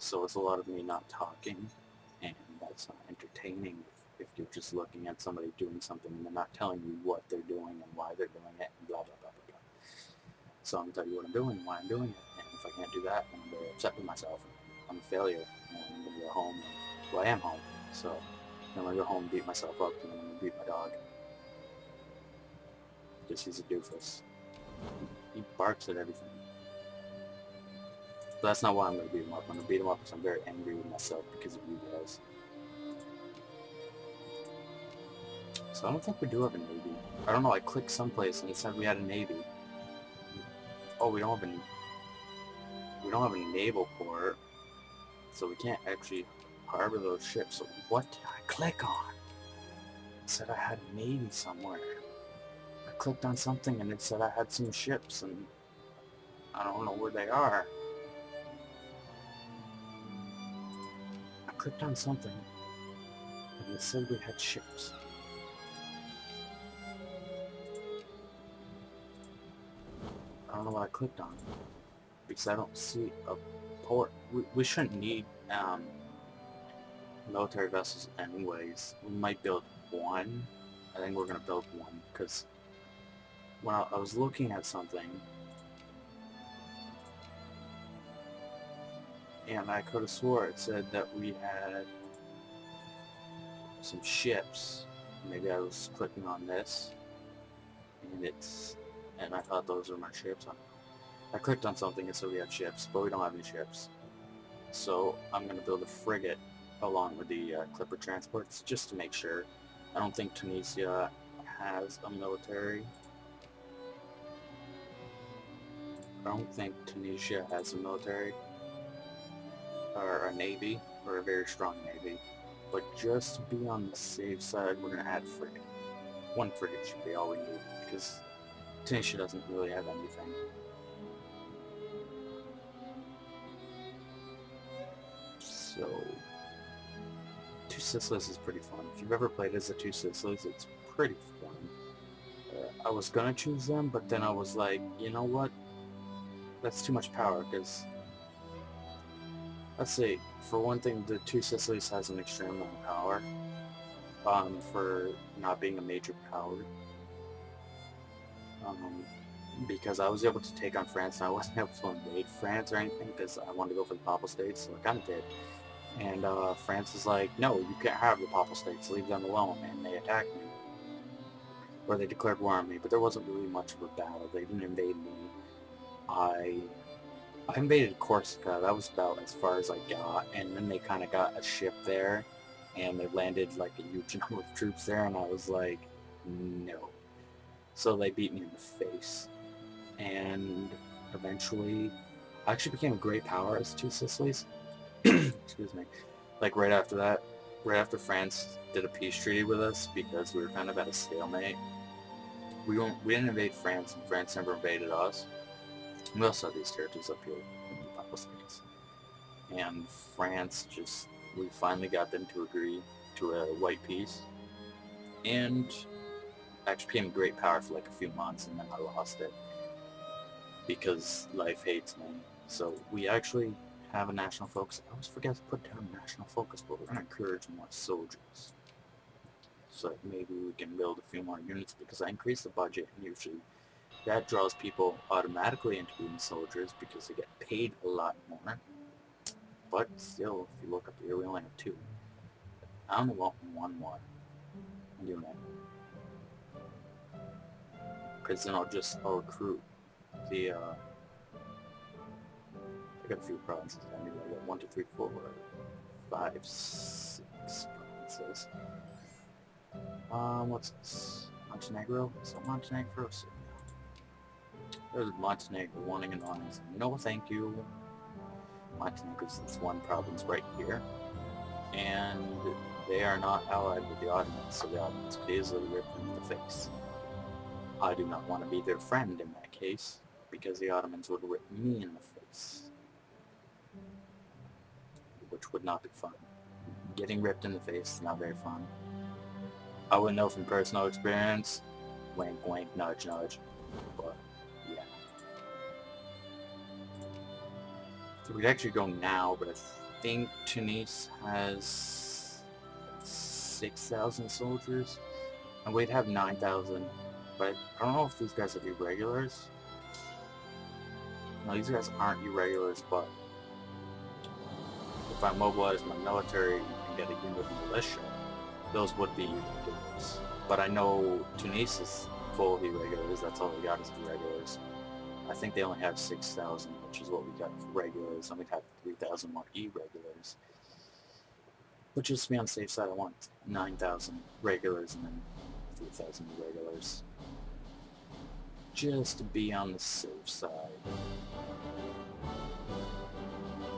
So it's a lot of me not talking, and that's not entertaining if you're just looking at somebody doing something and they're not telling you what they're doing and why they're doing it and blah blah blah blah blah. So I'm gonna tell you what I'm doing and why I'm doing it, and if I can't do that, then I'm very upset with myself. I'm a failure, and I'm gonna go home. Well, I am home, so then I'm gonna go home and beat myself up, and then I'm gonna beat my dog because he's a doofus. He barks at everything. But that's not why I'm going to beat him up. I'm going to beat him up because I'm very angry with myself because of you guys. So I don't think we do have a Navy. I don't know, I clicked someplace and it said we had a Navy. Oh, we don't have a naval port. So we can't actually harbor those ships. So what did I click on? It said I had a Navy somewhere. I clicked on something and it said I had some ships and I don't know where they are. I clicked on something and it said we had ships. I don't know what I clicked on because I don't see a port. We shouldn't need military vessels anyways. We might build one. I think we're going to build one because when I was looking at something and I could have swore it said that we had some ships. Maybe I was clicking on this and I thought those were my ships. I clicked on something and so we had ships, but we don't have any ships. So I'm going to build a frigate along with the clipper transports just to make sure. I don't think Tunisia has a military. I don't think Tunisia has a military or a navy or a very strong navy. But just to be on the safe side, we're going to add a frigate. One frigate should be all we need because Tunisia doesn't really have anything. So, Two Sicilies is pretty fun. If you've ever played as the Two Sicilies, it's pretty fun. I was gonna choose them, but then I was like, you know what? That's too much power, because, let's see, for one thing, the Two Sicilies has an extreme amount of power, for not being a major power. Because I was able to take on France, and I wasn't able to invade France or anything, because I wanted to go for the Papal States, so I kind of did. And France is like, no, you can't have the Papal States, leave them alone, and they attacked me. Or they declared war on me, but there wasn't really much of a battle. They didn't invade me. I invaded Corsica, that was about as far as I got, and then they kind of got a ship there, and they landed like a huge number of troops there, and I was like, no. So they beat me in the face. And eventually, I actually became a great power as Two Sicilies. Excuse me. Like right after that, right after France did a peace treaty with us because we were kind of at a stalemate. We didn't invade France, and France never invaded us. We also have these territories up here in the Papal States. And France we finally got them to agree to a white peace. And I actually became a great power for like a few months, and then I lost it. Because life hates me. So we actually have a national focus. I always forget to put down national focus, but we're going to encourage more soldiers. So maybe we can build a few more units because I increase the budget, and usually that draws people automatically into being soldiers because they get paid a lot more. But still, if you look up here, we only have 2. I only want 1 more unit. Because then I'll recruit the, I got a few provinces. I mean, I got 1, 2, 3, 4, 5, 6 provinces. What's this? Montenegro? Is it Montenegro? So, yeah. There's Montenegro wanting an alliance. No, thank you. Montenegro's this one province right here. And they are not allied with the Ottomans, so the Ottomans could easily rip them in the face. I do not want to be their friend in that case, because the Ottomans would rip me in the face. Which would not be fun. Getting ripped in the face is not very fun. I wouldn't know from personal experience. Wink, wink, nudge, nudge. But, yeah. We could actually go now, but I think Tunis has 6,000 soldiers, and we'd have 9,000. But I don't know if these guys are irregulars. No, these guys aren't irregulars, but if I mobilize my military and get a unit of militia, those would be irregulars. But I know Tunis is full of irregulars. That's all they got is irregulars. I think they only have 6,000, which is what we got for regulars, and we'd have 3,000 more irregulars. But just to be on the safe side, I want 9,000 regulars and then 3,000 irregulars. Just to be on the safe side.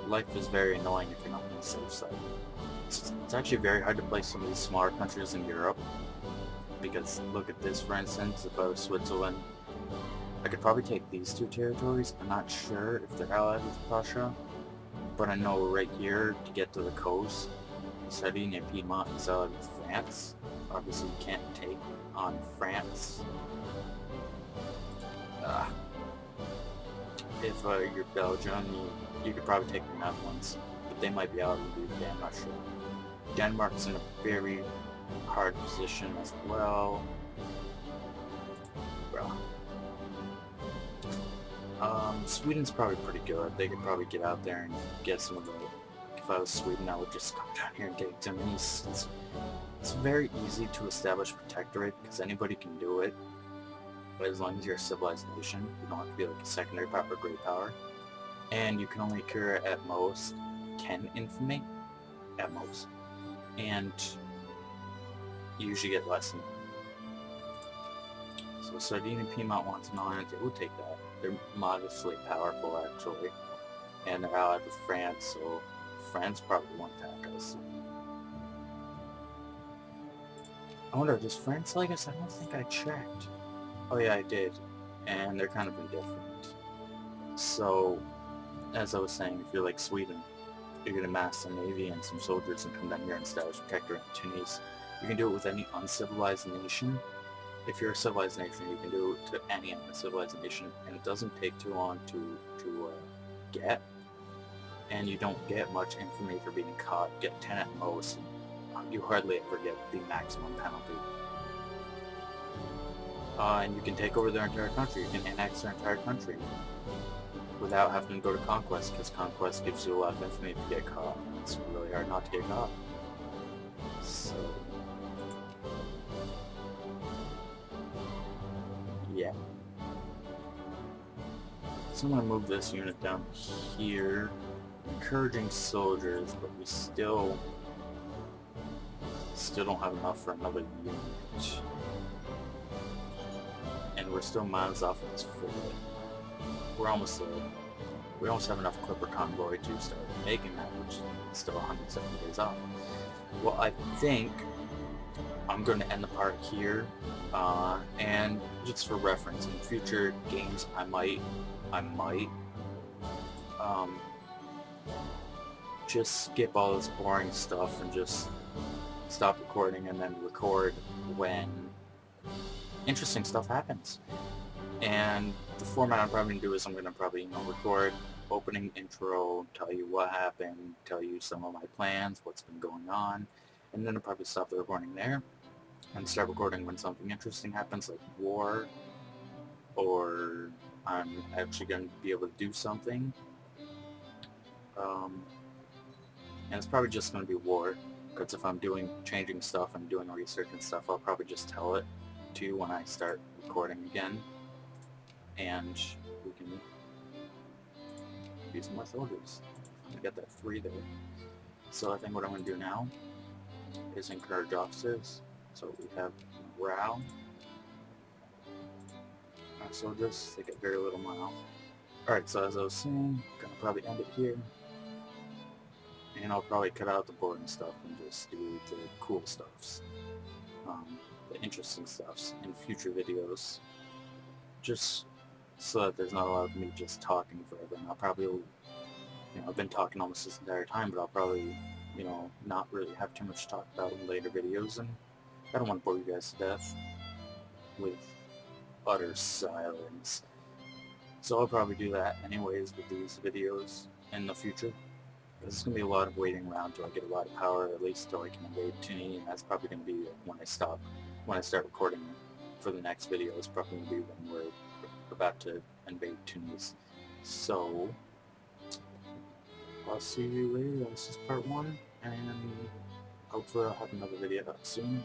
Life is very annoying if you're not on the safe side. It's actually very hard to play some of these smaller countries in Europe. Because look at this, for instance, if I was Switzerland, I could probably take these two territories. I'm not sure if they're allied with Prussia, but I know right here, to get to the coast, Sardinia and Piedmont is allied with France. Obviously you can't take on France. If you're Belgium, you could probably take the Netherlands, but they might be allied with the UK, I'm not sure. Denmark's in a very hard position as well. Sweden's probably pretty good. They could probably get out there and get some of the... If I was Sweden, I would just come down here and take them. It's very easy to establish protectorate because anybody can do it. But as long as you're a civilized nation, you don't have to be like a secondary power or great power. And you can only occur at most 10 infamy. At most. And you usually get less than that. So Sardinia and Piedmont wants an alliance. We'll take that. They're modestly powerful, actually. And they're allied with France, so France probably won't attack us. I wonder, does France like us? I don't think I checked. Oh yeah, I did. And they're kind of indifferent. So, as I was saying, if you're like Sweden, you're going to mass a navy and some soldiers and come down here and establish protectorate in Tunis. You can do it with any uncivilized nation. If you're a civilized nation, you can do it to any uncivilized nation, and it doesn't take too long to get, and you don't get much infamy for being caught. You get 10 at most. You hardly ever get the maximum penalty. And you can take over their entire country. You can annex their entire country without having to go to conquest, because conquest gives you a lot of infamy if you get caught. It's really hard not to get caught. So... yeah. So I'm going to move this unit down here, encouraging soldiers, but we still don't have enough for another unit. And we're still miles off of this frigate. We're almost there. We almost have enough Clipper convoy to start making that, which is still 170 days off. Well, I think I'm going to end the part here, and just for reference, in future games I might just skip all this boring stuff and just stop recording and then record when interesting stuff happens. And the format I'm probably going to do is I'm going to probably, record opening intro, tell you what happened, tell you some of my plans, what's been going on, and then I'll probably stop the recording there and start recording when something interesting happens, like war, or I'm actually going to be able to do something. And it's probably just going to be war, because if I'm changing stuff and doing research and stuff, I'll probably just tell it to you when I start recording again, and we can use more soldiers. I got that 3 there. So I think what I'm going to do now is encourage officers. So we have morale. Our soldiers, they get very little morale. Alright, so as I was saying, I'm going to probably end it here. And I'll probably cut out the boring stuff and just do the cool stuffs. The interesting stuffs in future videos. Just so that there's not a lot of me just talking forever. And I'll probably, I've been talking almost this entire time, but I'll probably, not really have too much to talk about in later videos. And I don't want to bore you guys to death with utter silence. So I'll probably do that anyways with these videos. in the future. There's going to be a lot of waiting around till I get a lot of power, at least till I can invade Tuni, and that's probably going to be when I start recording for the next video. It's probably going to be when we're about to invade Tunis. So, I'll see you later. This is part 1, and hopefully I'll have another video out soon.